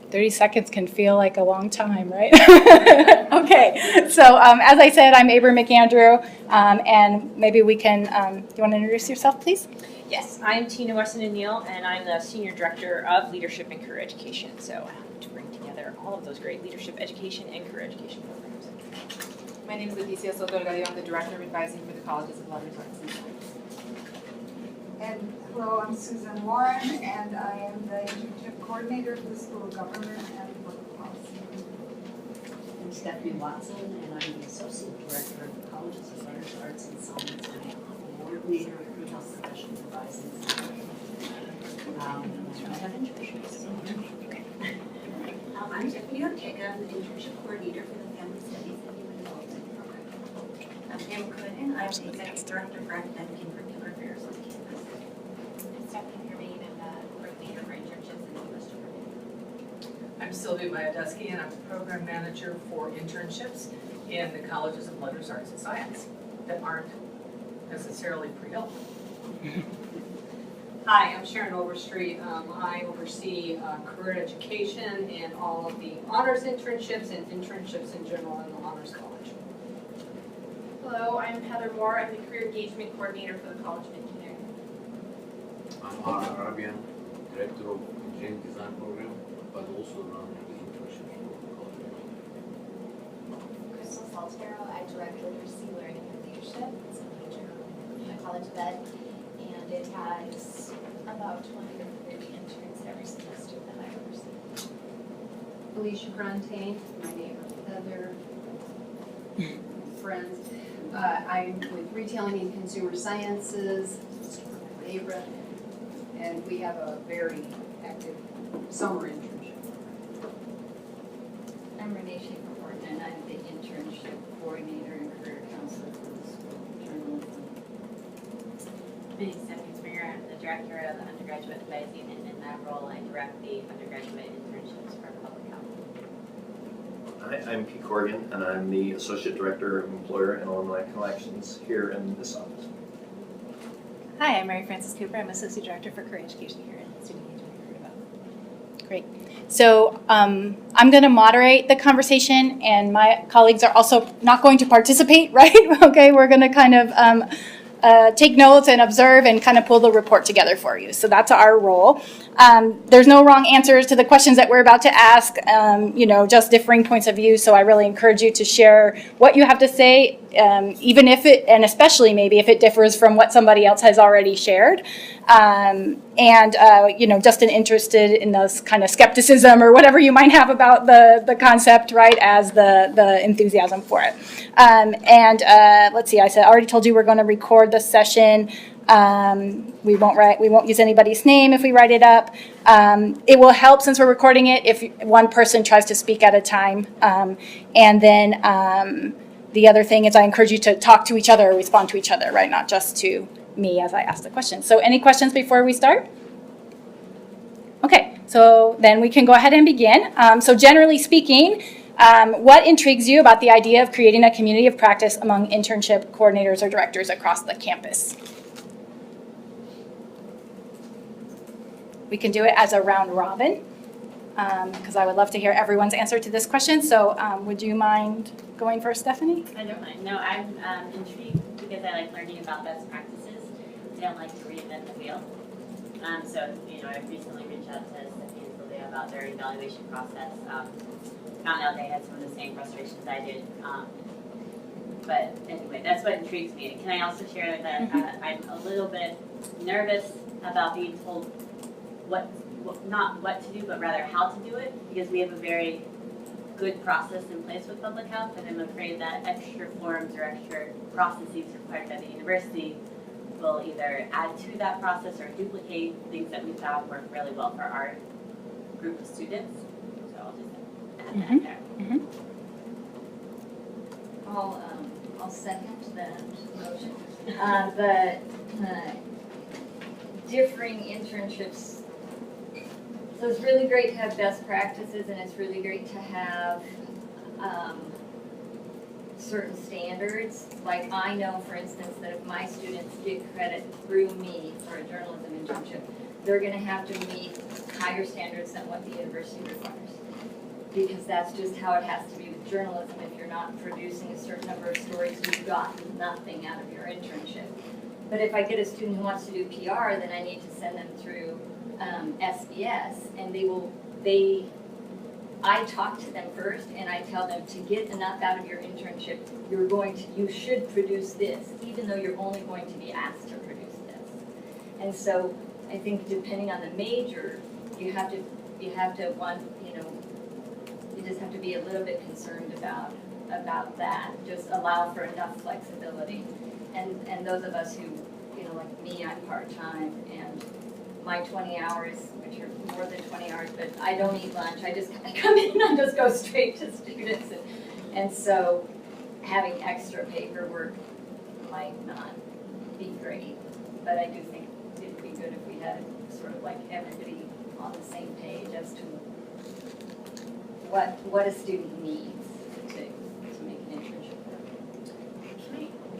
30 seconds can feel like a long time, right? Okay, so as I said, I'm Aber McAndrew, and maybe we can, you want to introduce yourself, please? Yes, I'm Tina Wesson-O'Neill, and I'm the Senior Director of Leadership and Career Education. So I hope to bring together all of those great leadership education and career education programs. My name is Leticia Soto Delgado. I'm the Director of Advising for the Colleges of Letters, Arts, and Science. And hello, I'm Susan Warren, and I am the Internship Coordinator for the School of Government and Public Policy. I'm Stephanie Watson, and I'm the Associate Director of the Colleges of Letters, Arts, and Science. I am a board leader of Pre-Health Professional Advising. I have internships. I'm Tiffany Ortega. I'm the Internship Coordinator for the Family Studies and Human Development Program. I'm Pam Coonan. I'm the Executive Director for Academic and Curricular Affairs on campus. I'm Stephanie Germain. I'm the Coordinator for Internships in the English Department. I'm Sylvia Biodusky, and I'm the Program Manager for Internships in the Colleges of Letters, Arts, and Science that aren't necessarily pre-health. Hi, I'm Sharon Overstreet. I oversee career education and all of the honors internships and internships in general in the Honors College. Hello, I'm Heather Moore. I'm the Career Engagement Coordinator for the College of Engineering. I'm Ara Arabian, Director of Engineering Design Program, but also run the internships for the College of Crystal Saltero, I direct Literacy Learning and Leadership. It's a major in the College of Ed, and it has about 20 or 30 interns every semester that I oversee. Alicia Grantain, my neighbor Heather, friends. I'm with Retailing and Consumer Sciences, Abra, and we have a very active summer internship. I'm Renee Schaefer-Horton, and I'm the Internship Coordinator and Career Counselor for the School of Journalism. My name is Stephanie Springer. I'm the Director of Undergraduate Advising, and in that role, I direct the undergraduate internships for public health. Hi, I'm Pete Corrigan, and I'm the Associate Director of Employer and Alumni Collections here in this office. Hi, I'm Mary Frances Cooper. I'm Associate Director for Career Education here in Student Engagement. Great. So I'm going to moderate the conversation, and my colleagues are also not going to participate, right? Okay, we're going to kind of take notes and observe and kind of pull the report together for you. So that's our role. There's no wrong answers to the questions that we're about to ask, just differing points of view. So I really encourage you to share what you have to say, even if it, and especially maybe if it differs from what somebody else has already shared. Just interested in this kind of skepticism or whatever you might have about the concept, right, as the enthusiasm for it. Let's see, I already told you we're going to record the session. We won't use anybody's name if we write it up. It will help, since we're recording it, if one person tries to speak at a time. The other thing is I encourage you to talk to each other or respond to each other, right, not just to me as I ask the question. So any questions before we start? Okay, so then we can go ahead and begin. So generally speaking, what intrigues you about the idea of creating a community of practice among internship coordinators or directors across the campus? We can do it as a round robin, because I would love to hear everyone's answer to this question. So would you mind going first, Stephanie? I don't mind. No, I'm intrigued because I like learning about best practices. I don't like to reinvent the wheel. I've recently reached out to Stephanie and Sylvia about their evaluation process. Found out they had some of the same frustrations I did. But anyway, that's what intrigues me. Can I also share that I'm a little bit nervous about being told not what to do, but rather how to do it, because we have a very good process in place with public health, and I'm afraid that extra forms or extra processes required by the university will either add to that process or duplicate things that we found work really well for our group of students. So I'll just add that there. Mm-hmm. I'll second that motion. Differing internships. So it's really great to have best practices, and it's really great to have certain standards. Like I know, for instance, that if my students get credit through me for a journalism internship, they're gonna have to meet higher standards than what the university requires. Because that's just how it has to be with journalism. If you're not producing a certain number of stories, you've gotten nothing out of your internship. But if I get a student who wants to do PR, then I need to send them through SBS, and I talk to them first, and I tell them to get enough out of your internship, you should produce this, even though you're only going to be asked to produce this. And so I think depending on the major, you just have to be a little bit concerned about that. Just allow for enough flexibility. And those of us who, like me, I'm part-time, and my 20 hours, which are more than 20 hours, but I don't eat lunch. I just come in and just go straight to students. And so having extra paperwork might not be great, but I do think it would be good if we had sort of like everybody on the same page as to what a student needs to make an internship work.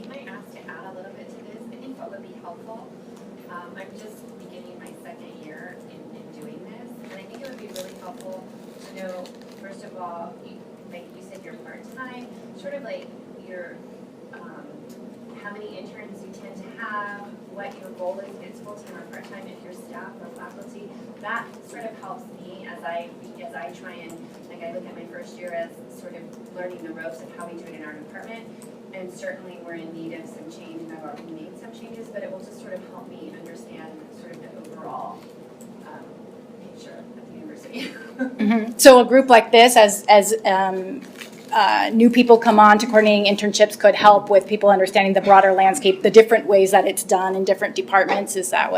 Can I ask to add a little bit to this? I think what would be helpful, I'm just beginning my second year in doing this, and I think it would be really helpful to know, first of all, like you said, you're part-time, sort of like your, how many interns you tend to have, what your goal is, if it's full-time or part-time, if you're staff or faculty. That sort of helps me as I try and, like, I look at my first year as sort of learning the ropes of how we do it in our department. And certainly we're in need of some change, and I've already made some changes, but it will just sort of help me understand sort of the overall picture of the university. Mhm. So a group like this, as new people come on to coordinating internships, could help with people understanding the broader landscape, the different ways that it's done in different departments. Is that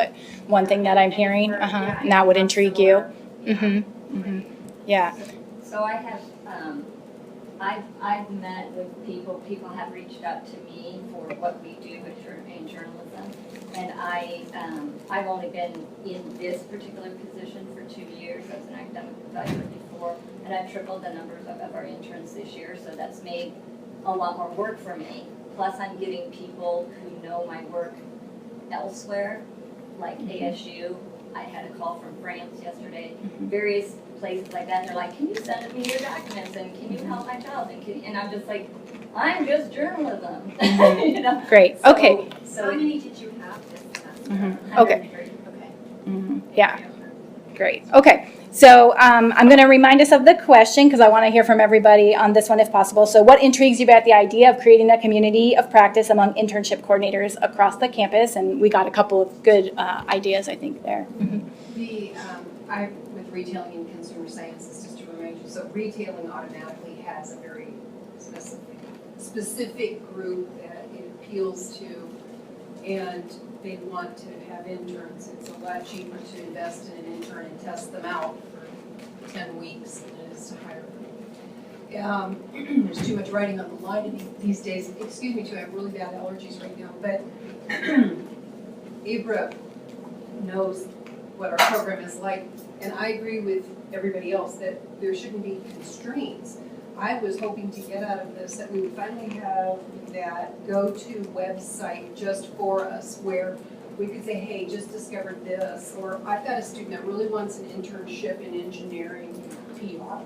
one thing that I'm hearing? And that would intrigue you? Yeah. So I have, I've met with people have reached out to me for what we do in journalism. And I've only been in this particular position for 2 years as an academic advisor before, and I've tripled the numbers of our interns this year, so that's made a lot more work for me. Plus I'm getting people who know my work elsewhere, like ASU. I had a call from France yesterday, various places like that, and they're like, can you send me your documents, and can you help my child, and I'm just like, I'm just journalism. Great, So, okay. So how many did you have this semester? Okay. Okay. Yeah, great. Okay, so I'm going to remind us of the question because I want to hear from everybody on this one if possible. So what intrigues you about the idea of creating a community of practice among internship coordinators across the campus? And we got a couple of good ideas, I think, there. I'm with retailing and consumer sciences, just to remind you, so retailing automatically has a very specific group that it appeals to, and they want to have interns. It's a lot cheaper to invest in an intern and test them out for 10 weeks than it is to hire them. There's too much writing on the line these days. Excuse me too, I have really bad allergies right now, but Abra knows what our program is like, and I agree with everybody else that there shouldn't be constraints. I was hoping to get out of this that we would finally have that go-to website just for us where we could say, hey, just discovered this, or I've got a student that really wants an internship in engineering PR,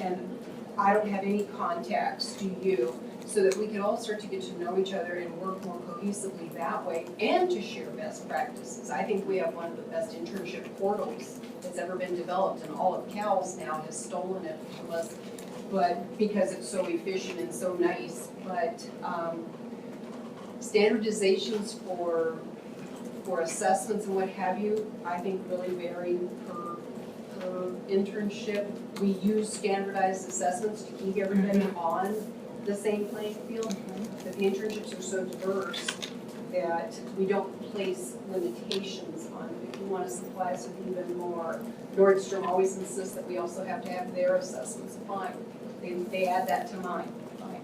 and I don't have any contacts, do you? So that we could all start to get to know each other and work more cohesively that way, and to share best practices. I think we have one of the best internship portals that's ever been developed, and all of CALS now has stolen it from us, but because it's so efficient and so nice. But standardizations for assessments and what have you, I think really vary per internship. We use standardized assessments to keep everybody on the same playing field, but the internships are so diverse that we don't place limitations on them. If you want to supply us with even more, Nordstrom always insists that we also have to have their assessments. Fine, they add that to mine. Fine.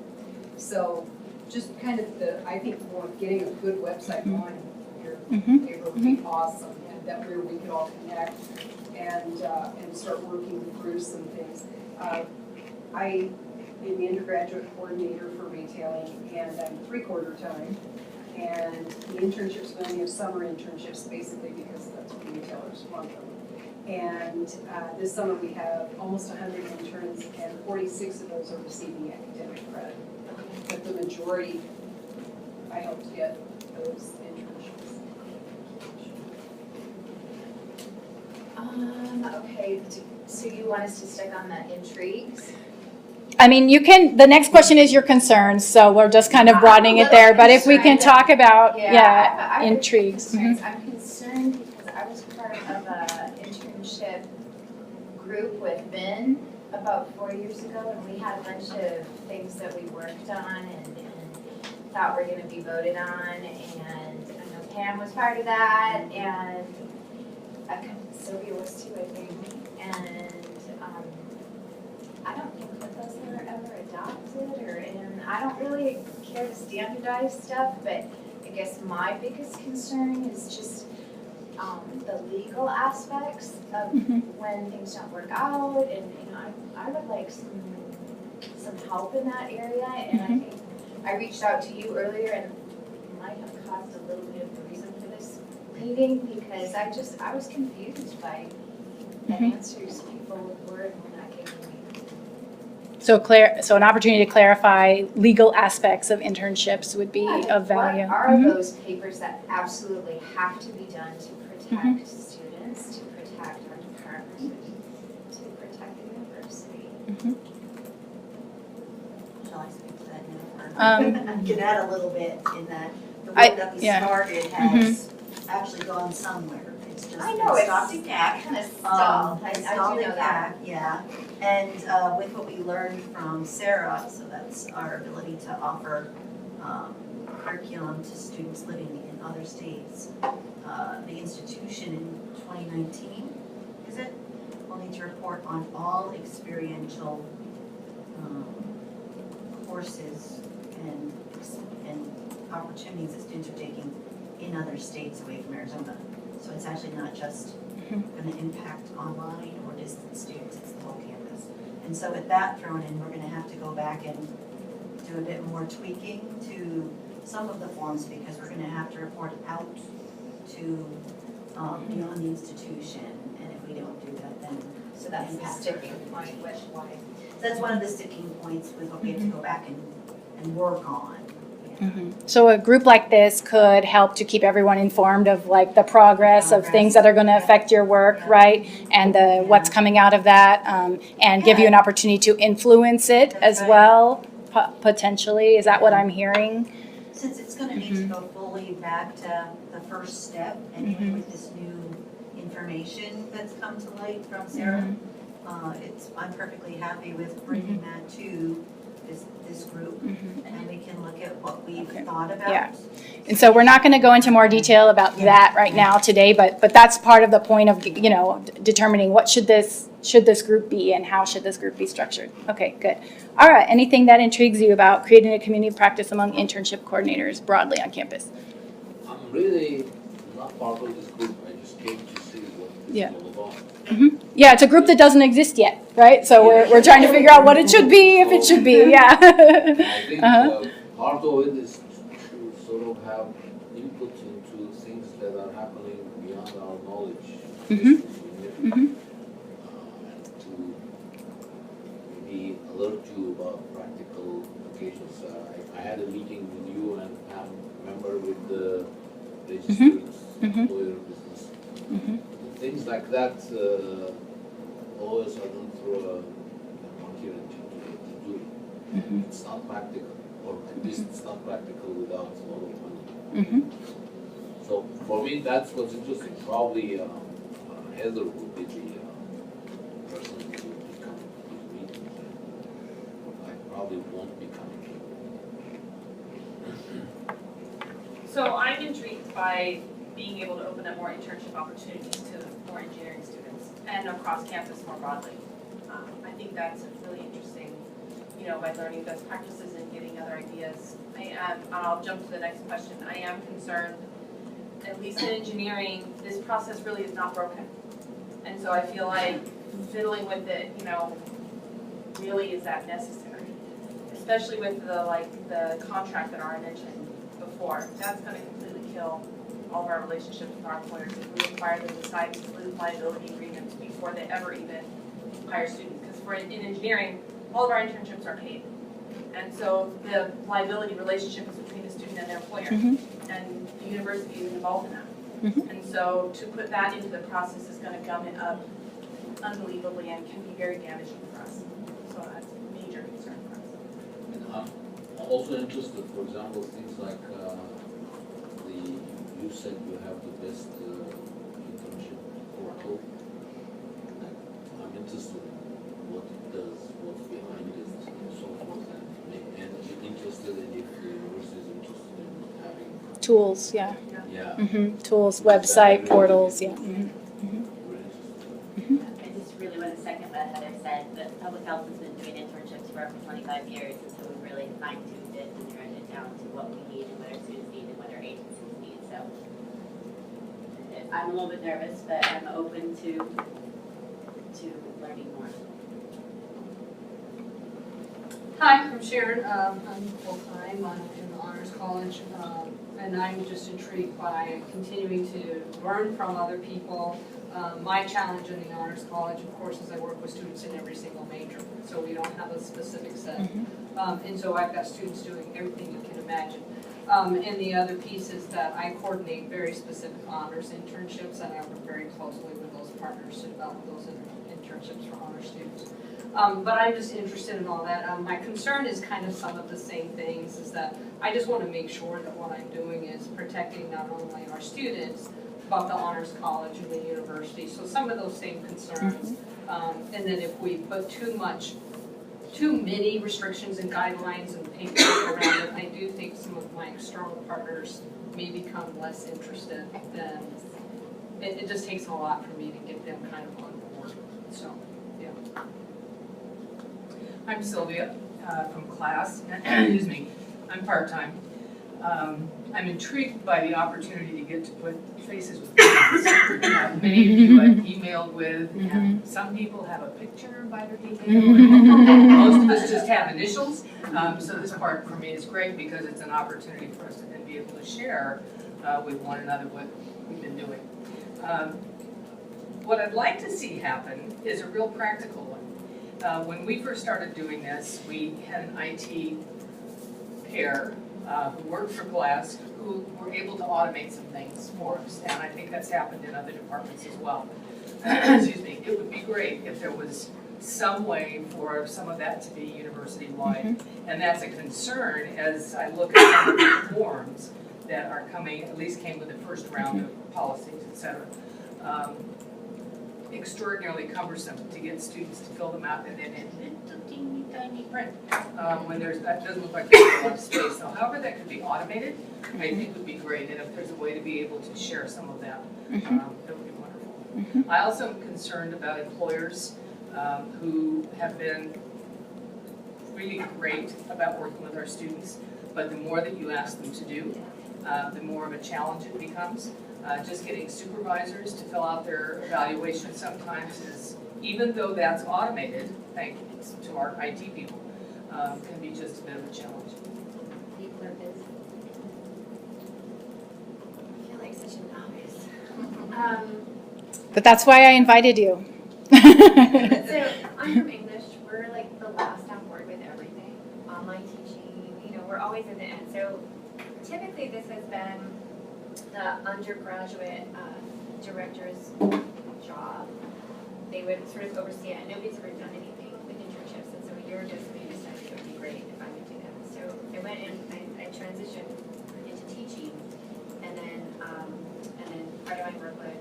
So just kind of I think more getting a good website going here, it would be awesome, and that where we could all connect and start working through some things. I am the undergraduate coordinator for retailing, and I'm 3/4 time. And the internships, we only have summer internships basically because that's what the retailers want them. And this summer we have almost 100 interns and 46 of those are receiving academic credit. But the majority, I helped get those internships. Okay, so you want us to stick on the intrigues? I mean, you can, the next question is your concerns, so we're just kind of broadening it there. But if we can talk about, I have intrigues. concerns. I'm concerned because I was part of a internship group with Ben about 4 years ago, and we had a bunch of things that we worked on and thought were gonna be voted on, and I know Pam was part of that, and Sylvia was too, I think, and, I don't think that those were ever adopted, and I don't really care to standardize stuff, but I guess my biggest concern is just, the legal aspects of when things don't work out, and, I would like some help in that area, and I think I reached out to you earlier, and it might have caused a little bit of the reason for this meeting, because I was confused by the answers people were and were not giving me. So an opportunity to clarify legal aspects of internships would be of value. What are those papers that absolutely have to be done to protect students, to protect our department, to protect the university? Shall I speak to that now? I can add a little bit in that the work that we started has actually gone somewhere. It's just I know, stopped it's at CAC. kind of stalled. I Stalled do know at that. CAC, yeah. And with what we learned from Sarah, so that's our ability to offer curriculum to students living in other states, the institution in 2019, is it? Will need to report on all experiential courses and opportunities that students are taking in other states away from Arizona. So it's actually not just going to impact online or distant students, it's the whole campus. And so with that thrown in, we're going to have to go back and do a bit more tweaking to some of the forms because we're going to have to report out to beyond the institution. And if we don't do that, then So that's the sticking point, why? that's one of the sticking points with what we have to go back and work on. So a group like this could help to keep everyone informed of like the progress of things that are going to affect your work, right? And the what's coming out of that, and give you an opportunity to influence it as well, potentially. Is that what I'm hearing? Since it's going to need to go fully back to the first step, and with this new information that's come to light from Sarah, I'm perfectly happy with bringing that to this group, and we can look at what we've thought about. Yeah. And so we're not going to go into more detail about that right now today, but that's part of the point of, determining what should this group be and how should this group be structured. Okay, good. All right, anything that intrigues you about creating a community of practice among internship coordinators broadly on campus? I'm really not part of this group, I just came to see what it's all about. Yeah, it's a group that doesn't exist yet, right? So we're trying to figure out what it should be, if it should be, yeah. I think part of it is to sort of have input into things that are happening beyond our knowledge. And to maybe alert you about practical applications. I had a meeting with you and Pam, remember, with the registered employer business. Things like that all of a sudden throw a monkey wrench into do it. It's not practical, or at least it's not practical without a lot of money. So for me, that's what's interesting. Probably Heather would be the person who would become these meetings. I probably won't be coming. So I'm intrigued by being able to open up more internship opportunities to more engineering students and across campus more broadly. I think that's really interesting, by learning best practices and getting other ideas. I'll jump to the next question. I am concerned, at least in engineering, this process really is not broken. And so I feel like fiddling with it, really is that necessary? Especially with the contract that Ari mentioned before. before, that's gonna completely kill all of our relationships with our employers if we require them to sign exclusive liability agreements before they ever even hire students. Because for in engineering, all of our internships are paid. And so the liability relationship is between the student and their employer. And the university is involved in that. And so to put that into the process is gonna gum it up unbelievably and can be very damaging for us. So that's a major concern for us. And I'm also interested, for example, things like you said you have the best internship portal. Like, I'm interested in what it does, what's behind it, and so forth, and interested in if the university is interested in having. Tools, yeah. Yeah. Tools, website, portals, yeah. I just really want to second what Heather said, that public health has been doing internships for over 25 years, and so we really fine-tuned it and turned it down to what we need and what our students need and what our agencies need. So I'm a little bit nervous, but I'm open to learning more. Hi, I'm Sharon. I'm full-time in the Honors College, and I'm just intrigued by continuing to learn from other people. My challenge in the Honors College, of course, is I work with students in every single major, so we don't have a specific set. And so I've got students doing everything you can imagine. And the other piece is that I coordinate very specific honors internships, and I work very closely with those partners to develop those internships for honor students. But I'm just interested in all that. My concern is kind of some of the same things, is that I just want to make sure that what I'm doing is protecting not only our students, but the Honors College and the university. So some of those same concerns. And then if we put too many restrictions and guidelines and paperwork around it, I do think some of my external partners may become less interested than, it just takes a lot for me to get them kind of on board, so, yeah. I'm Sylvia from class. Excuse me. I'm part-time. I'm intrigued by the opportunity to get to put faces with names. Many of you I've emailed with, and some people have a picture by their email. Most of us just have initials. So this part for me is great because it's an opportunity for us to then be able to share with one another what we've been doing. What I'd like to see happen is a real practical one. When we first started doing this, we had an IT pair who worked for Glass, who were able to automate some things for us, and I think that's happened in other departments as well. Excuse me. It would be great if there was some way for some of that to be university-wide, and that's a concern as I look at some of the forms that are coming, at least came with the first round of policies, et cetera. Extraordinarily cumbersome to get students to fill them out and then in little teeny tiny print when that doesn't look like there's a lot of space. So however that could be automated, I think would be great, and if there's a way to be able to share some of that, that would be wonderful. I also am concerned about employers who have been really great about working with our students, but the more that you ask them to do, the more of a challenge it becomes. Just getting supervisors to fill out their evaluation sometimes is, even though that's automated, thanks to our IT people, can be just a bit of a challenge. People are busy. I feel like such an novice. But that's why I invited you. So I'm from English. We're like the last on board with everything. Online teaching, we're always in the end. So typically this has been the undergraduate director's job. They would sort of oversee it, and nobody's ever done anything with internships, and so you're just maybe decided it would be great if I would do that. So I went and I transitioned into teaching, and then part of my workload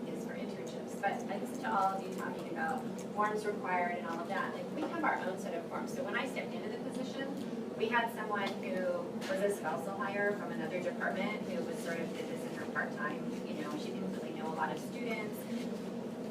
is for internships. But I listen to all of you talking about forms required and all of that. Like, we have our own set of forms. So when I stepped into the position, we had someone who was a spousal hire from another department who was sort of did this in her part-time. She didn't really know a lot of students.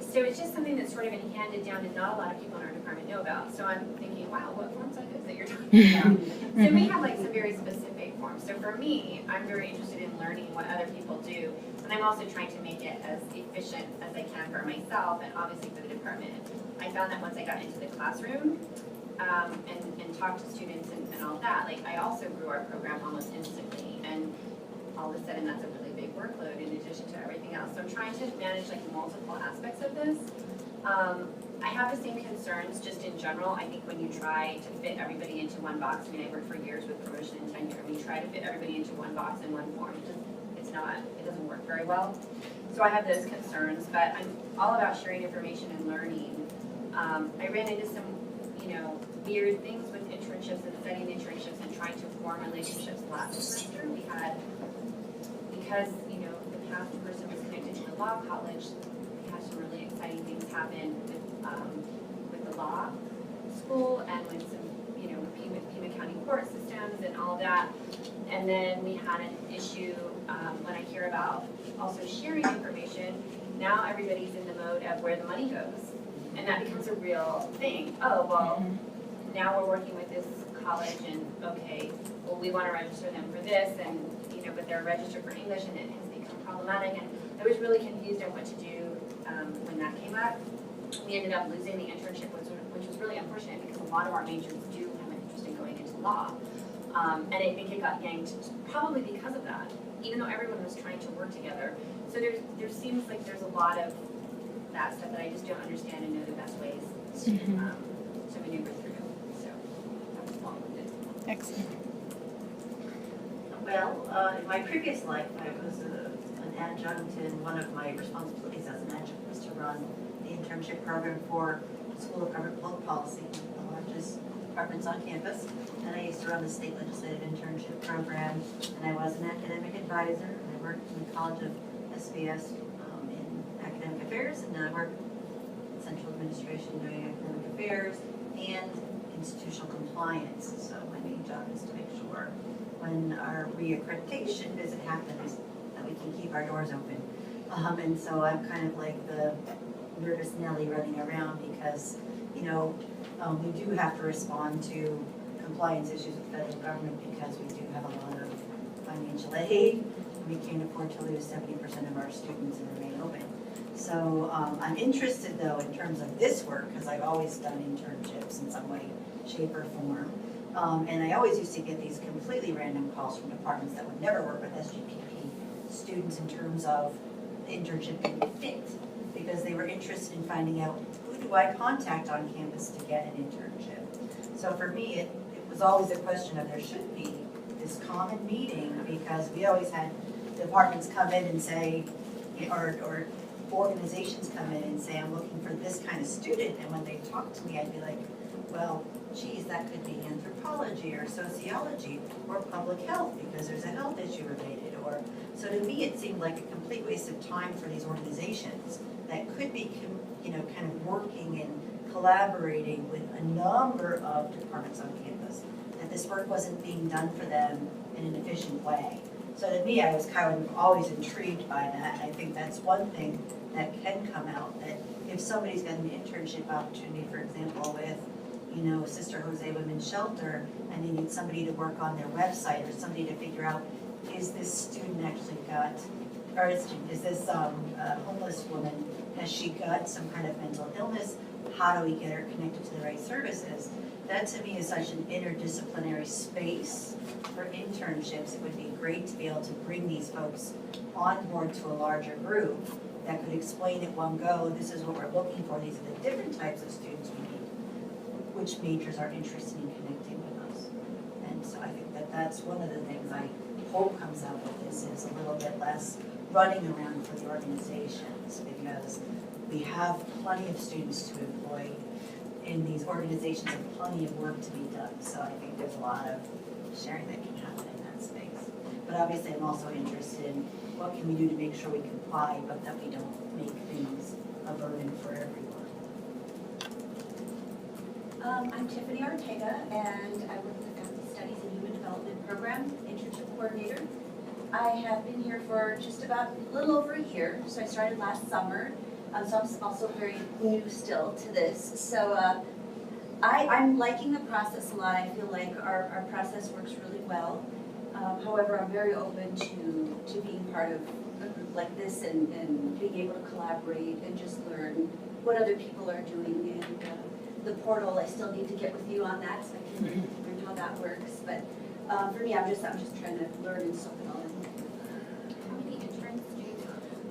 So it's just something that's sort of been handed down and not a lot of people in our department know about. So I'm thinking, wow, what forms are those that you're talking about? So we have like some very specific forms. So for me, I'm very interested in learning what other people do. And I'm also trying to make it as efficient as I can for myself and obviously for the department. I found that once I got into the classroom, and talk to students and all that, like I also grew our program almost instantly. And all of a sudden that's a really big workload in addition to everything else. So I'm trying to manage like multiple aspects of this. I have the same concerns just in general. I think when you try to fit everybody into one box, I mean, I worked for years with promotion and tenure, and we try to fit everybody into one box in one form. It doesn't work very well. So I have those concerns, but I'm all about sharing information and learning. I ran into some, weird things with internships and studying internships and trying to form relationships last semester. We had, because, the past person was connected to the law college, we had some really exciting things happen with the law school and with some, Pima County court systems and all that. And then we had an issue when I hear about also sharing information. Now everybody's in the mode of where the money goes. And that becomes a real thing. Oh, well, now we're working with this college and, okay, well, we want to register them for this and, but they're registered for English and it has become problematic. And I was really confused on what to do when that came up. We ended up losing the internship, which was really unfortunate because a lot of our majors do have an interest in going into law. And I think it got yanked probably because of that, even though everyone was trying to work together. So there seems like there's a lot of that stuff that I just don't understand and know the best ways to maneuver through. So that's long-winded. Excellent. Well, in my previous life, I was an adjunct, and one of my responsibilities as an adjunct was to run the internship program for School of Government Public Policy, the largest departments on campus. And I used to run the state legislative internship program, and I was an academic advisor, and I worked in the College of SBS in academic affairs, and now I work in central administration doing academic affairs and institutional compliance. So my main job is to make sure when our reaccreditation visit happens that we can keep our doors open. And so I'm kind of like the nervous Nelly running around because, we do have to respond to compliance issues with federal government because we do have a lot of financial aid. We can't afford to lose 70% of our students and remain open. So I'm interested though in terms of this work because I've always done internships in some way, shape or form. And I always used to get these completely random calls from departments that would never work with SGPP students in terms of the internship being fit because they were interested in finding out who do I contact on campus to get an internship. So for me, it was always a question of there should be this common meeting because we always had departments come in and say, or organizations come in and say, I'm looking for this kind of student. And when they talk to me, I'd be like, well, geez, that could be anthropology or sociology or public health because there's a health issue related. Or so to me, it seemed like a complete waste of time for these organizations that could be, kind of working and collaborating with a number of departments on campus. That this work wasn't being done for them in an efficient way. So to me, I was kind of always intrigued by that. And I think that's one thing that can come out, that if somebody's got an internship opportunity, for example, with Sister Jose Women's Shelter, and they need somebody to work on their website or somebody to figure out, is this student actually got, or is this homeless woman, has she got some kind of mental illness? How do we get her connected to the right services? That to me is such an interdisciplinary space for internships. It would be great to be able to bring these folks on board to a larger group that could explain at one go, this is what we're looking for, these are the different types of students we need, which majors are interested in connecting with us. And so I think that that's one of the things I hope comes out of this is a little bit less running around for the organizations because we have plenty of students to employ in these organizations and plenty of work to be done. So I think there's a lot of sharing that can happen in that space. But obviously I'm also interested in what can we do to make sure we comply, but that we don't make things a burden for everyone. I'm Tiffany Ortega, and I work with the Faculty Studies and Human Development Program, internship coordinator. I have been here for just about a little over a year, so I started last summer. So I'm also very new still to this. So I'm liking the process a lot. I feel like our process works really well. However, I'm very open to being part of a group like this and being able to collaborate and just learn what other people are doing. And the portal, I still need to get with you on that so I can learn how that works. But for me, I'm just trying to learn and soak it all in.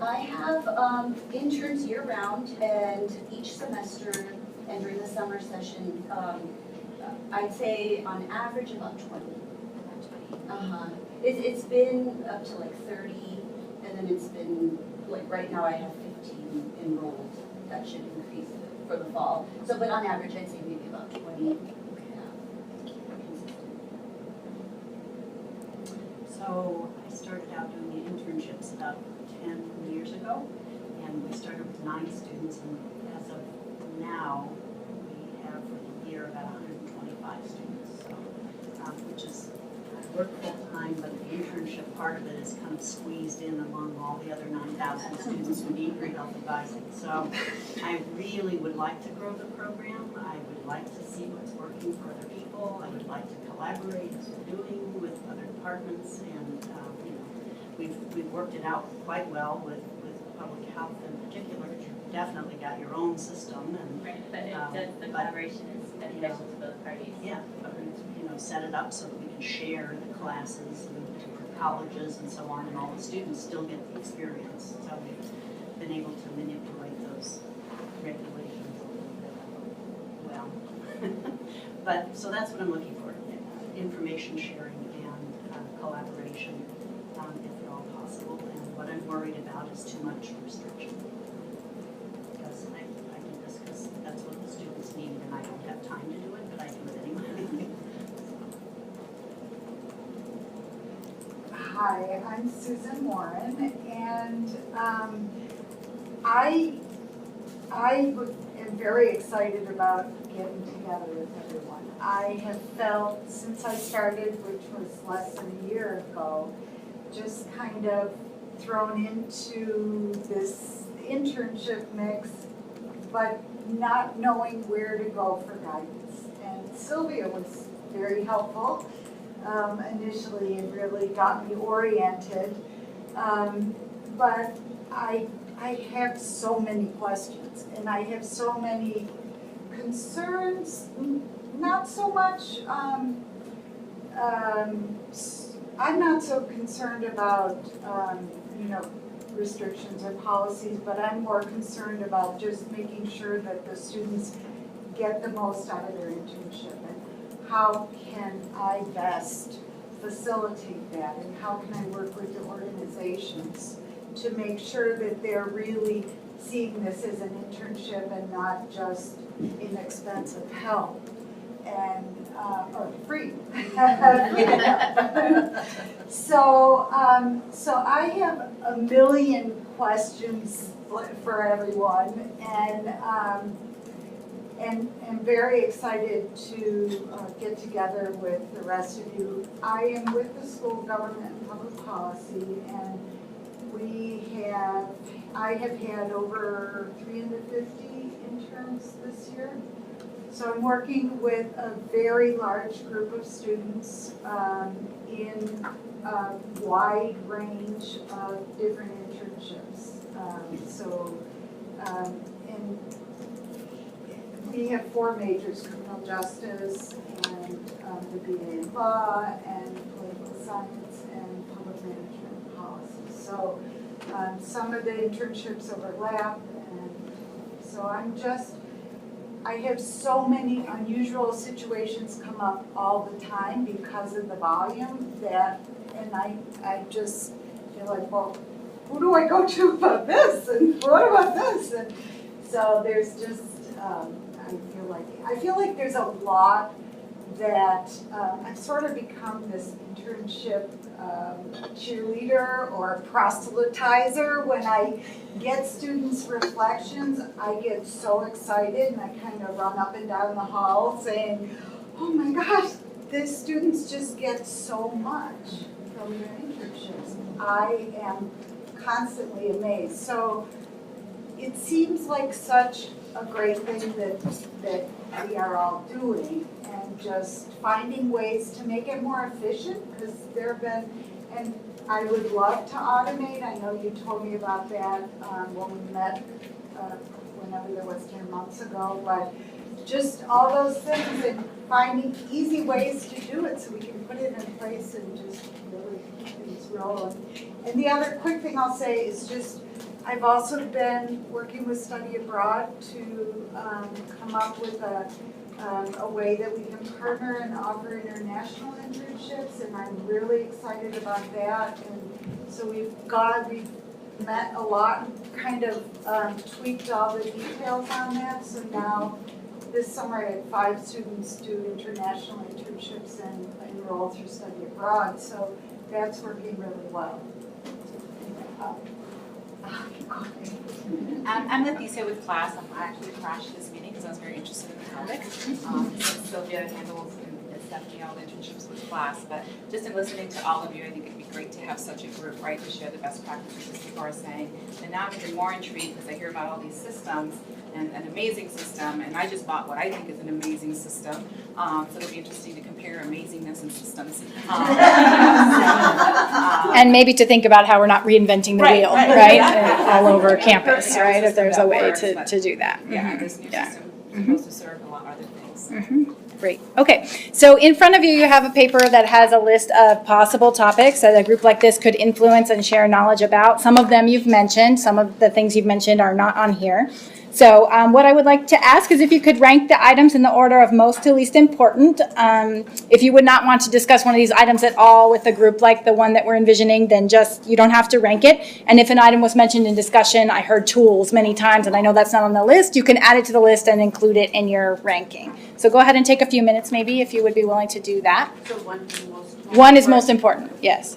I have interns year-round, and each semester and during the summer session, I'd say on average about 20. It's been up to like 30, and then it's been, like right now I have 15 enrolled. That should increase for the fall. So, but on average, I'd say maybe about 20. So I started out doing internships about 10 years ago, and we started with 9 students, and as of now, we have for the year about 125 students, so, which is, I work full-time, but the internship part of it is kind of squeezed in among all the other 9,000 students who need great health advising. So I really would like to grow the program. I would like to see what's working for other people. I would like to collaborate, as we're doing, with other departments, and we've worked it out quite well with public health in particular. You've definitely got your own system, and right, but the collaboration is beneficial to both parties. Yeah, but we set it up so that we can share the classes and colleges and so on, and all the students still get the experience. So we've been able to manipulate those regulations a little bit well. But so that's what I'm looking for: information sharing and collaboration, if at all possible. And what I'm worried about is too much restriction. Because I do this because that's what the students need, and I don't have time to do it, but I do it anyway. Hi, I'm Susan Warren, and I am very excited about getting together with everyone. I have felt since I started, which was less than a year ago, just kind of thrown into this internship mix, but not knowing where to go for guidance. And Sylvia was very helpful. Initially, it really got me oriented, but I have so many questions, and I have so many concerns. Not so much. I'm not so concerned about restrictions or policies, but I'm more concerned about just making sure that the students get the most out of their internship. How can I best facilitate that, and how can I work with the organizations to make sure that they're really seeing this as an internship and not just inexpensive help and or free. So I have a million questions for everyone, and I'm very excited to get together with the rest of you. I am with the School of Government and Public Policy, and I have had over 350 interns this year. So I'm working with a very large group of students in a wide range of different internships. And we have 4 majors: criminal justice, and the BA in law, and political science, and public management and policy. So some of the internships overlap, and so I have so many unusual situations come up all the time because of the volume and I just feel like, well, who do I go to about this, and what about this? And so there's just, I feel like there's a lot that I've sort of become this internship cheerleader or proselytizer. When I get students' reflections, I get so excited, and I kind of run up and down the hall saying, oh my gosh, these students just get so much from their internships. I am constantly amazed. So it seems like such a great thing that we are all doing, and just finding ways to make it more efficient, because there have been, and I would love to automate. I know you told me about that when we met, whenever there was 10 months ago, but just all those things and finding easy ways to do it so we can put it in place and just really keep things rolling. And the other quick thing I'll say is just I've also been working with Study Abroad to come up with a way that we can partner and offer international internships, and I'm really excited about that. And so we've met a lot and kind of tweaked all the details on that. So now this summer I had 5 students do international internships and enroll through Study Abroad. So that's working really well. I'm Leticia with class. I actually crashed this meeting because I was very interested in the topic. Since Sylvia handles and Stephanie all the internships with class, but just in listening to all of you, I think it'd be great to have such a group, right, to share the best practices, as Laura was saying. And now I'm even more intrigued because I hear about all these systems and an amazing system, and I just bought what I think is an amazing system. So it'll be interesting to compare amazingness and systems. And maybe to think about how we're not reinventing the wheel, right? All over campus, right? If there's a way to do that. Yeah, this new system is supposed to serve a lot of other things. Great. Okay. So in front of you, you have a paper that has a list of possible topics that a group like this could influence and share knowledge about. Some of them you've mentioned. Some of the things you've mentioned are not on here. So what I would like to ask is if you could rank the items in the order of most to least important. If you would not want to discuss one of these items at all with a group like the one that we're envisioning, then just, you don't have to rank it. And if an item was mentioned in discussion, I heard tools many times, and I know that's not on the list, you can add it to the list and include it in your ranking. So go ahead and take a few minutes maybe if you would be willing to do that. So one is most One is most important, yes.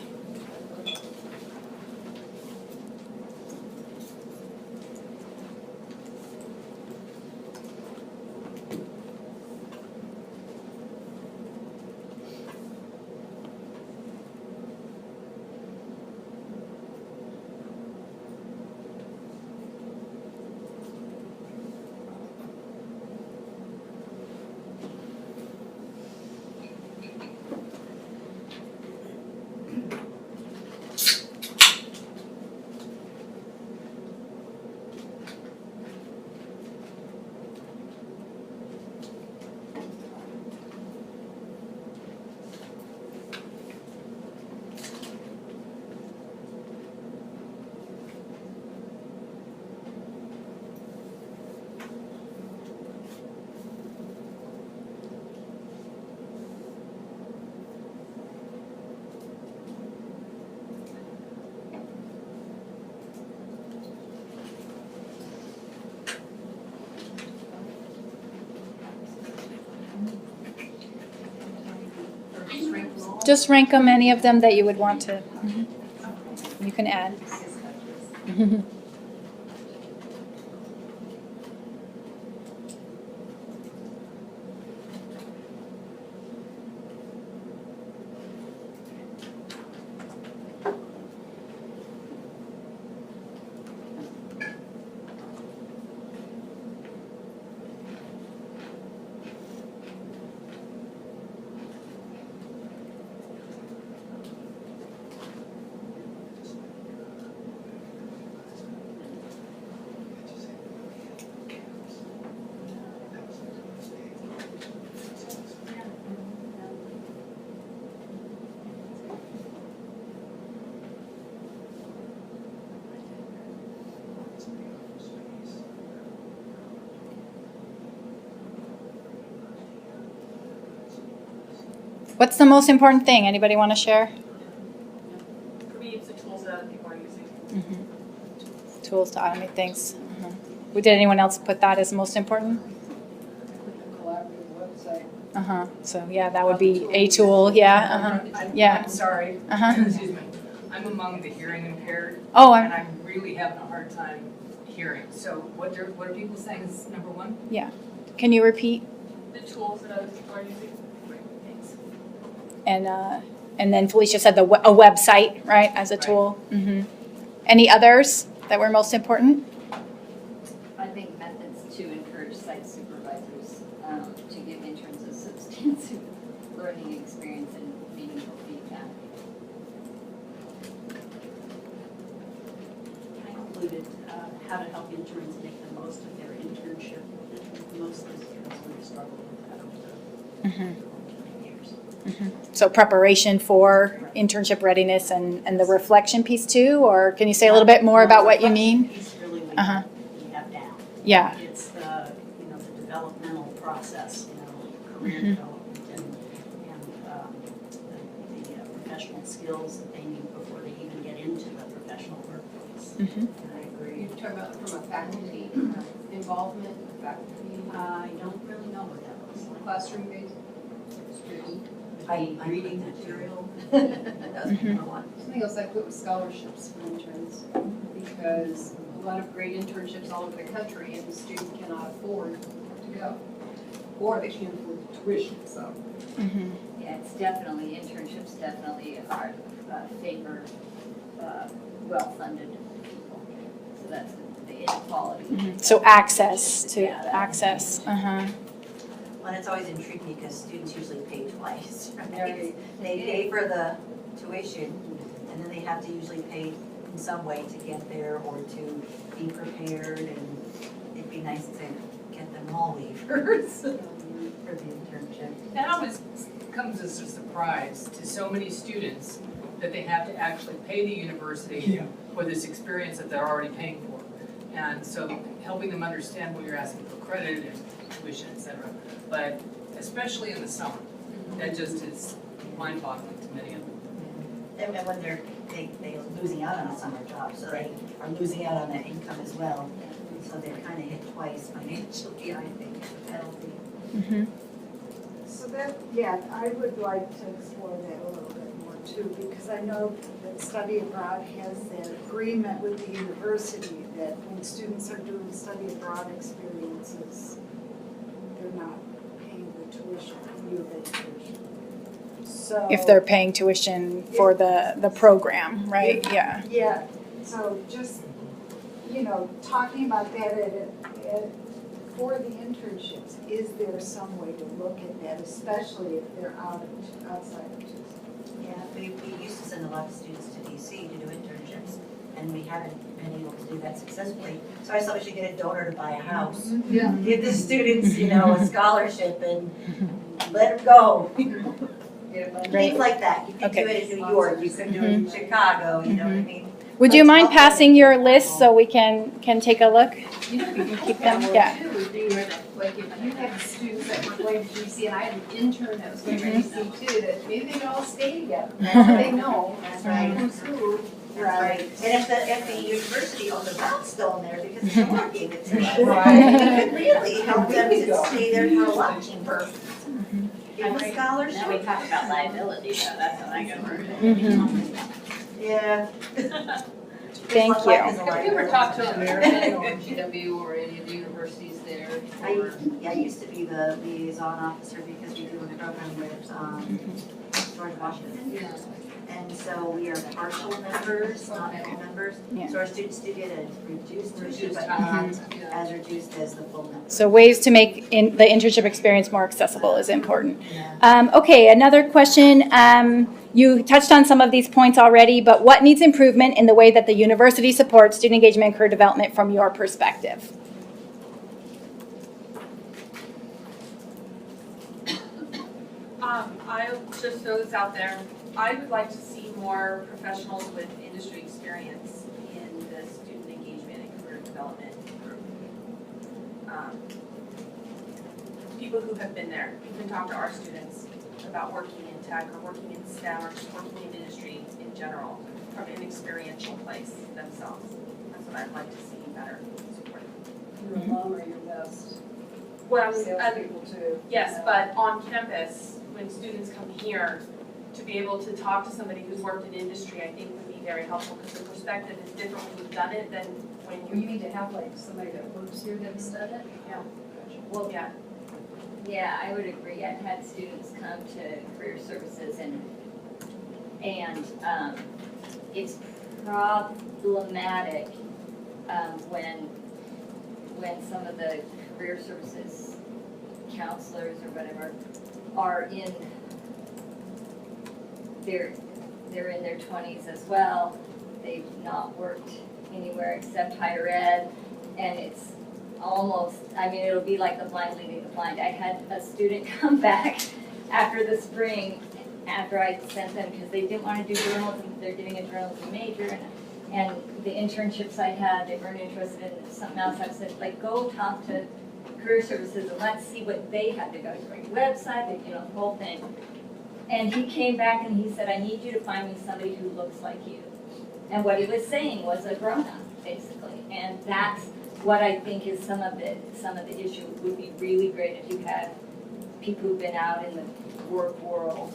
Just rank them, any of them that you would want to. You can add. What's the most important thing? Anybody want to share? For me, it's the tools that other people are using. Tools to automate things. Did anyone else put that as most important? Collaborative website. So yeah, that would be a tool. Yeah. Yeah. I'm sorry. Excuse me. I'm among the hearing impaired. Oh, and I'm really having a hard time hearing. So what are people saying is number one? Yeah. Can you repeat? The tools that other people are using. Great, thanks. And then Felicia said a website, right, as a tool. Any others that were most important? I think methods to encourage site supervisors to give interns a substantive learning experience and meaningful feedback. I included how to help interns make the most of their internship. Most of the students really struggle with that over the years. So preparation for internship readiness and the reflection piece too, or can you say a little bit more about what you mean? It's really we Uh-huh. have down. Yeah. It's the, the developmental process, career Mhm. development and the professional skills that they need before they even get into the professional workplace. Mhm. And I agree. You're talking about from a faculty involvement, faculty, I don't really know what that looks like. classroom based? I reading material. That's one. Something else I put was scholarships for interns, because a lot of great internships all over the country and the student cannot afford to go. Or they can't afford the tuition, so. Yeah, it's definitely, internships definitely are favored, well-funded people. So that's the inequality. So access to Yeah, that- access. Well, it's always intrigued me because students usually pay twice, right? Right. They pay for the tuition, and then they have to usually pay in some way to get there or to be prepared, and it'd be nice to get them all waivers for the internship. That always comes as a surprise to so many students that they have to actually pay the university for this experience that they're already paying for. And so helping them understand what you're asking for credit and tuition, et cetera. But especially in the summer, that just is mind-boggling to many of them. And when they're losing out on a summer job, so they are losing out on that income as well. So they're kind of hit twice financially, I think, the penalty. So that, yeah, I would like to explore that a little bit more too, because I know that Study Abroad has that agreement with the university that when students are doing study abroad experiences, they're not paying the tuition, U of A tuition. So. If they're paying tuition for the program, right? Yeah. Yeah, so just, talking about that for the internships, is there some way to look at that, especially if they're outside of Tucson? Yeah, we used to send a lot of students to DC to do internships, and we haven't been able to do that successfully. So I thought we should get a donor to buy a house. Yeah. Give the students, a scholarship and let them go. Things like that. You could do it in New York, you could do it in Chicago, you know what I mean? Would you mind passing your list so we can take a look? You know, we Keep them, yeah. would be where like if you have students that were going to DC, and I had an intern that was going to DC too, that maybe they'd all stay together. They know. That's right. Who's who. That's right. And if the university owned the Brownstone there because the Lord gave it to us, Right. it could really help them to stay there for a lodging purpose. Give them a scholarship. Now we talk about liability, though, that's what I go for. Yeah. Thank you. Have you ever talked to American or GW or any of the universities there? I used to be the liaison officer because we do a program with George Washington. Yeah. And so we are partial members, not full members. Yeah. So our students do get a reduced tuition, but time. not as reduced as the full member. So ways to make the internship experience more accessible is important. Yeah. Okay, another question. You touched on some of these points already, but what needs improvement in the way that the university supports student engagement and career development from your perspective? I'll just throw this out there. I would like to see more professionals with industry experience in the student engagement and career development group. People who have been there. We can talk to our students about working in tech or working in STEM or just working in industry in general from an experiential place themselves. That's what I'd like to see better supported. Your mom or your best Well, salespeople too. yes, but on campus, when students come here, to be able to talk to somebody who's worked in industry, I think would be very helpful because the perspective is different when you've done it than when Well, you need to have like somebody that works here that's done it? Yeah. Well, Yeah. Yeah, I would agree. I've had students come to career services and it's problematic when some of the career services counselors or whatever are in, they're in their 20s as well. They've not worked anywhere except higher ed, and it's almost, it'll be like the blind leading the blind. I had a student come back after the spring after I sent them, because they didn't want to do journalism, they're doing a journalism major, and the internships I had, they weren't interested in something else. I said, like, go talk to career services and let's see what they had to go to, like, website, the whole thing. And he came back and he said, I need you to find me somebody who looks like you. And what he was saying was a grown-up, basically. And that's what I think is some of the issue. It would be really great if you had people who've been out in the work world,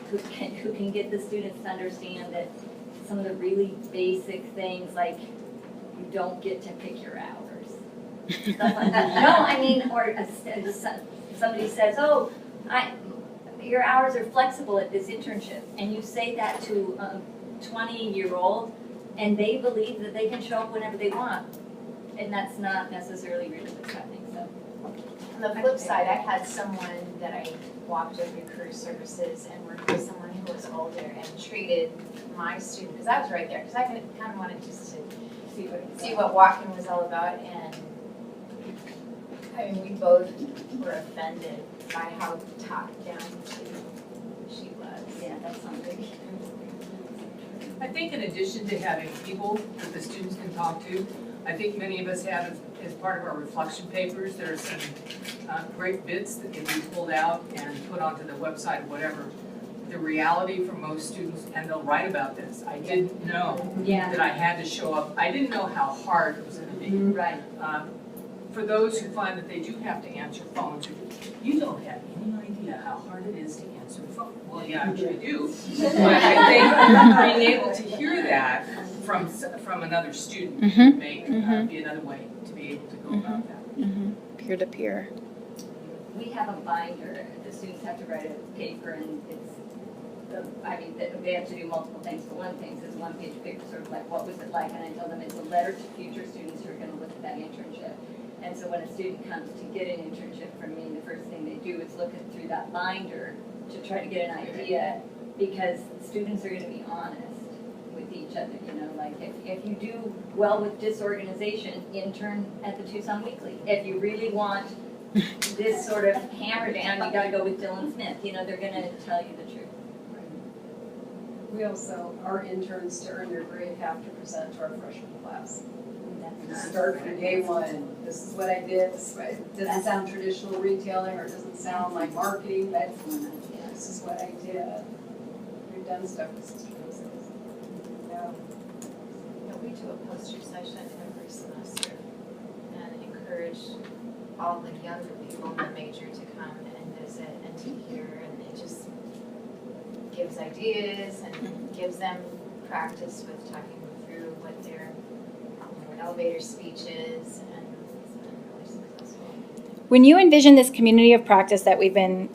who can get the students to understand that some of the really basic things, like you don't get to pick your hours. Stuff like that. No, I mean, or somebody says, oh, your hours are flexible at this internship, and you say that to a 20-year-old, and they believe that they can show up whenever they want, and that's not necessarily really what's happening. So, on the flip side, I had someone that I walked over career services and worked with someone who was older and treated my student, because I was right there, because I kind of wanted just to see what walking was all about, and I mean, we both were offended by how talked down she was. Yeah, that's something. I think in addition to having people that the students can talk to, I think many of us have, as part of our reflection papers, there are some great bits that can be pulled out and put onto the website or whatever. The reality for most students, and they'll write about this, I didn't know that I had to show up. I didn't know how hard it was going to be. Right. For those who find that they do have to answer phones, you don't have any idea how hard it is to answer the phone. Well, yeah, I'm sure you do. But I think being able to hear that from another student may be another way to be able to go about that. Peer to peer. We have a binder. The students have to write a paper, and they have to do multiple things. But one thing is one-page paper, sort of like, what was it like? And I tell them it's a letter to future students who are going to look at that internship. And so when a student comes to get an internship from me, the first thing they do is look through that binder to try to get an idea, because students are going to be honest with each other. Like if you do well with disorganization, intern at the Tucson Weekly. If you really want this sort of hammer down, you got to go with Dylan Smith. They're going to tell you the truth. We also, our interns, to earn their grade, have to present to our freshman class. Start from day one. This is what I did. It doesn't sound traditional retailing, or it doesn't sound like marketing, but this is what I did. We've done stuff with Sister Joseph's. Yeah. We do a poster session every semester and encourage all the younger people in the major to come and visit and to hear, and it just gives ideas and gives them practice with talking through what their elevator speech is, and it's been really successful. When you envision this community of practice that we've been,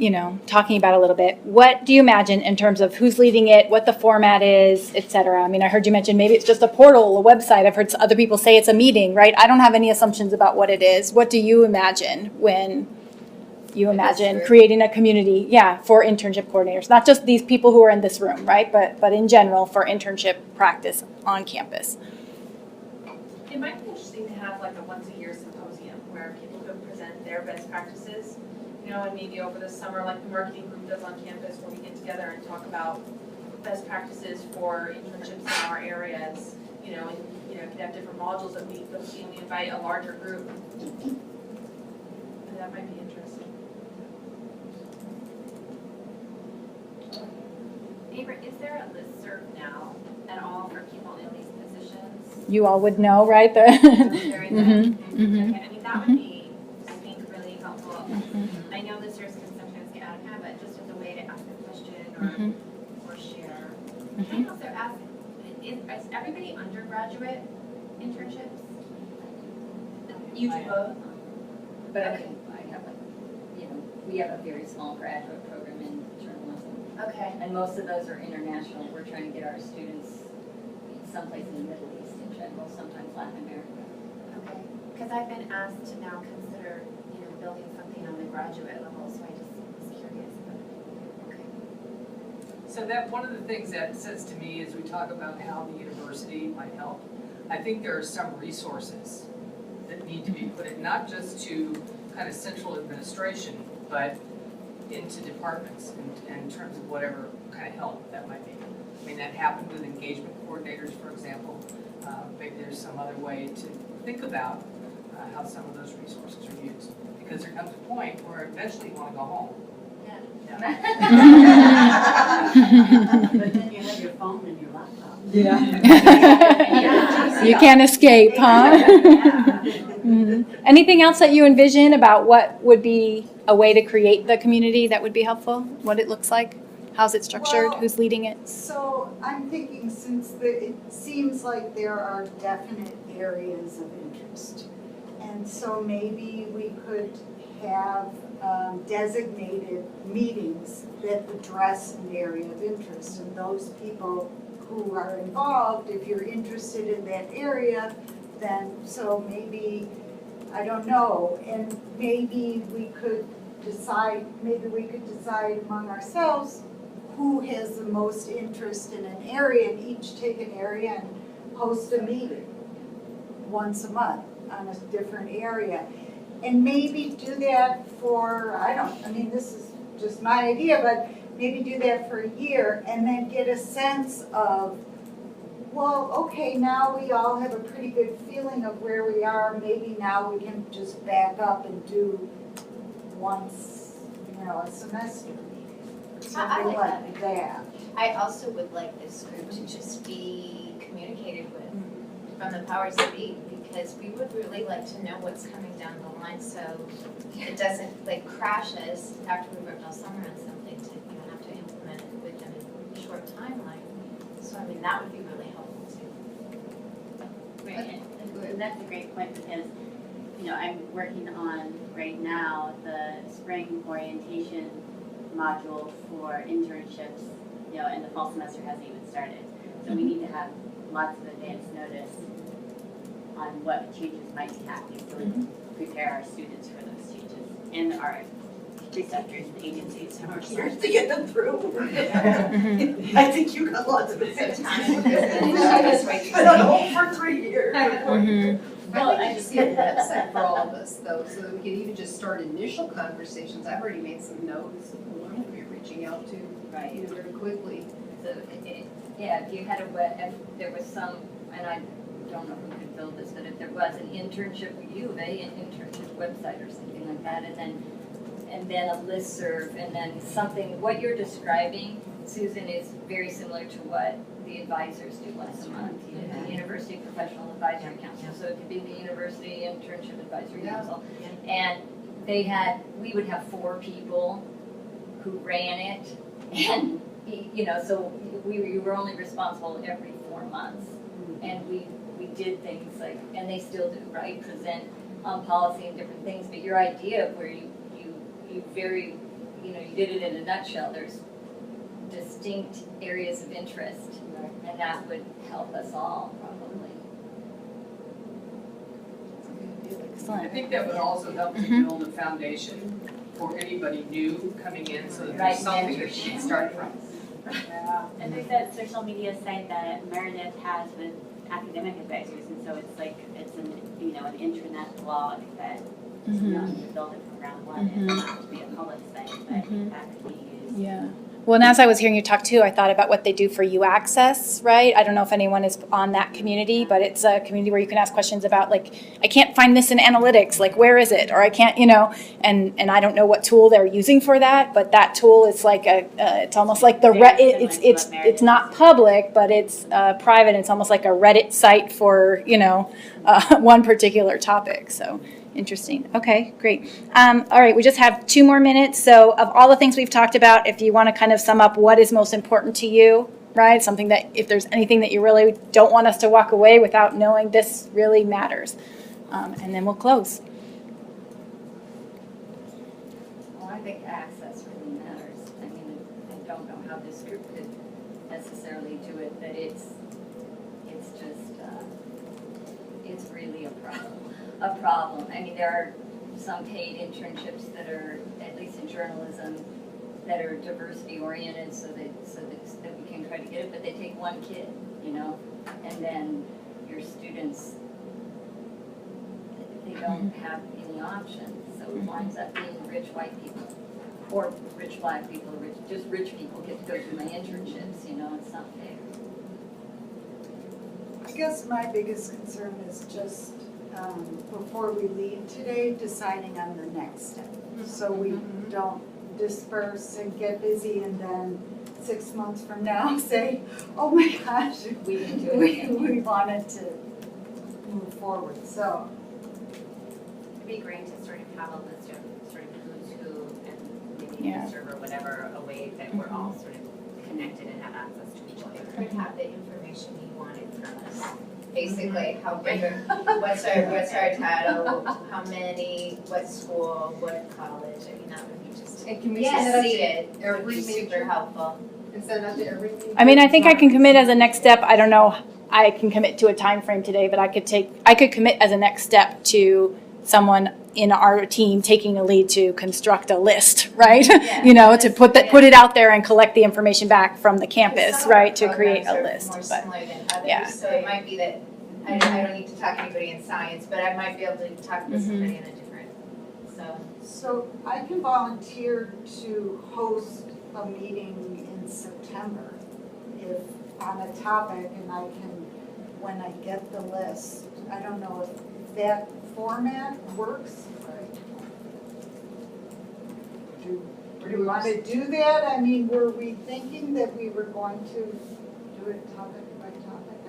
talking about a little bit, what do you imagine in terms of who's leading it, what the format is, et cetera? I mean, I heard you mention maybe it's just a portal, a website. I've heard other people say it's a meeting, right? I don't have any assumptions about what it is. What do you imagine when you imagine creating a community, for internship coordinators? Not just these people who are in this room, right? But in general for internship practice on campus. It might be interesting to have like a once-a-year symposium where people could present their best practices, and maybe over the summer, like the marketing group does on campus, where we get together and talk about best practices for internships in our areas, and could have different modules that we invite a larger group. And that might be interesting. Amber, is there a listserv now at all for people in these positions? You all would know, right? Very good. Okay, I mean, that would be, I think, really helpful. I know listservs can sometimes get out of hand, but just as a way to ask a question or share. Can I also ask, is everybody undergraduate internships? You do both? But I have we have a very small graduate program in journalism. Okay. And most of those are international. We're trying to get our students someplace in the Middle East in general, sometimes Latin America. Okay. Because I've been asked to now consider, building something on the graduate level, so I just was curious. Okay. So that one of the things that says to me as we talk about how the university might help, I think there are some resources that need to be put in, not just to kind of central administration, but into departments in terms of whatever kind of help that might be. I mean, that happened with engagement coordinators, for example. Maybe there's some other way to think about how some of those resources are used. Because there comes a point where eventually you want to go home. But then you have your phone and your laptop. You can't escape, huh? Mhm. Anything else that you envision about what would be a way to create the community that would be helpful? What it looks like? How's it structured? Well, Who's leading it? So I'm thinking it seems like there are definite areas of interest. And so maybe we could have designated meetings that address an area of interest. And those people who are involved, if you're interested in that area, then so maybe, I don't know, and maybe we could decide among ourselves who has the most interest in an area, and each take an area and host a meeting once a month on a different area. And maybe do that for, this is just my idea, but maybe do that for a year and then get a sense of, well, okay, now we all have a pretty good feeling of where we are. Maybe now we can just back up and do once, a semester meeting. Something like that. I also would like this group to just be communicated with from the powers that be, because we would really like to know what's coming down the line, so it doesn't crash us after we've worked all summer on something to have to implement it within a short timeline. So that would be really helpful too. Right, and that's a great point because, I'm working on right now the spring orientation module for internships, and the fall semester hasn't even started. So we need to have lots of advance notice on what changes might be happening so we can prepare our students for those changes and our preceptors and agencies who are Years to get them through. I think you got lots of advance time. Been on hold for 3 years. Well, I just see a website for all of us though, so that we can even just start initial conversations. I've already made some notes of who I'm gonna be reaching out to, very quickly. So, if you had if there was some, and I don't know who could build this, but if there was an internship, an internship website or something like that, and then a listserv, and then something, what you're describing, Susan, is very similar to what the advisors do once a month, the University Professional Advisory Council. So it could be the University Internship Advisory Council. And we would have 4 people who ran it, and, so you were only responsible every 4 months. And we did things and they still do, right, present on policy and different things, but your idea of where you very, you did it in a nutshell, there's distinct areas of interest, and that would help us all, probably. I think that would also help to build a foundation for anybody new coming in, so that there's something that you can start from. And there's that social media site that Meredith has with academic advisors, and so it's an an intranet blog that you build it from ground one. It doesn't have to be a public site, but I think that could be used. Yeah. Well, and as I was hearing you talk too, I thought about what they do for UAccess, right? I don't know if anyone is on that community, but it's a community where you can ask questions about I can't find this in analytics, where is it? Or I can't, and I don't know what tool they're using for that, but that tool is it's almost like it's not public, but it's private. It's almost like a Reddit site for, one particular topic. So interesting. Okay, great. All right, we just have 2 more minutes. So of all the things we've talked about, if you want to kind of sum up what is most important to you, right? Something that, if there's anything that you really don't want us to walk away without knowing this really matters. And then we'll close. Well, I think access really matters. I don't know how this group could necessarily do it, but it's really a problem. There are some paid internships that are, at least in journalism, that are diversity oriented, so that we can try to get it. But they take 1 kid, and then your students, they don't have any options. So it winds up being rich white people. poor rich black people, just rich people get to go through my internships, you know, it's not fair. I guess my biggest concern is just, before we leave today, deciding on the next step. So we don't disperse and get busy and then 6 months from now say, oh my gosh, We didn't do it. we wanted to move forward, so. It'd be great to sort of have a list of sort of who's who and maybe Yeah. a server, whatever, a way that we're all sort of connected and have access to each other. Could have the information you wanted from us. Basically, how big, what's our title, how many, what school, what college, I mean, that would be just. And can we Yeah, send that see to it, it would every be super major? helpful. And send that to every major? I mean, I think I can commit as a next step. I don't know, I can commit to a time frame today, but I could commit as a next step to someone in our team taking a lead to construct a list, right? Yeah. You know, to put it out there and collect the information back from the campus, Some of our right, to create a programs are list, more but, similar than others, yeah. so it might be that, I don't need to talk to anybody in science, but I might be able to talk to somebody in a different, so. So I can volunteer to host a meeting in September if on a topic and I can, when I get the list, I don't know if that format works. Do we want to do that? I mean, were we thinking that we were going to do it topic by topic? I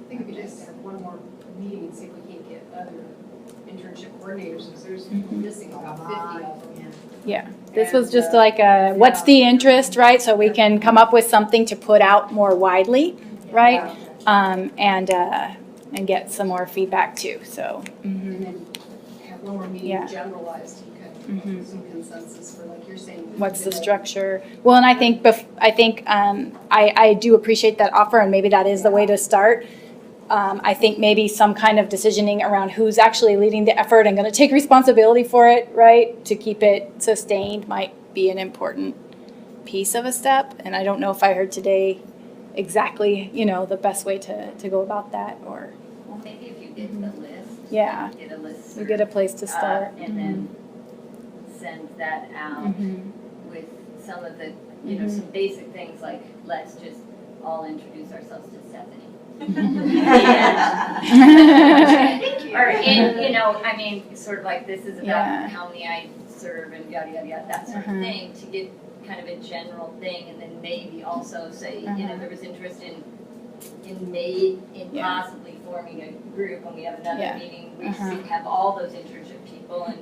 think we could just have one more meeting and see if we can't get other internship coordinators, because there's missing about 50 of them. yeah. This was just like a, what's the interest, right? So we can come up with something to put out more widely, right? And get some more feedback too, so. And then have one more meeting Yeah. generalized, you can some consensus for, like you're saying. What's the structure? Well, and I think, I do appreciate that offer, and maybe that is the way to start. I think maybe some kind of decisioning around who's actually leading the effort and gonna take responsibility for it, right? To keep it sustained might be an important piece of a step, and I don't know if I heard today exactly, you know, the best way to go about that, or, Well, maybe if you did the list. Yeah. Get a list. you get a place to start. And then send that out with some of the, you know, some basic things like, let's just all introduce ourselves to Stephanie. Or, and, you know, I mean, sort of like, this is Yeah. about how many I serve and yada, yada, yada, that sort of thing, to get kind of a general thing, and then maybe also say, you know, there was interest in Yeah. possibly forming a group, and we have another Yeah. meeting, we have all those internship people, and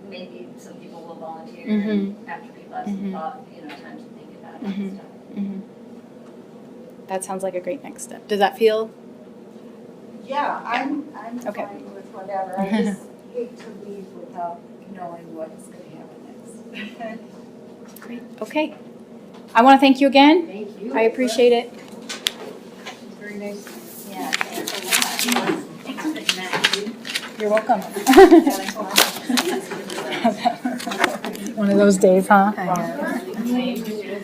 maybe some people will volunteer, and after people have some thought, you know, time to think about it and stuff. That sounds like a great next step. Does that feel? Yeah, I'm Okay. fine with whatever. I just hate to leave without knowing what's going to happen next. Great, okay. I want to thank you again. Thank you. I appreciate it. It's very nice. Yeah, thanks a lot. Thanks for the match. You're welcome. One of those days, huh?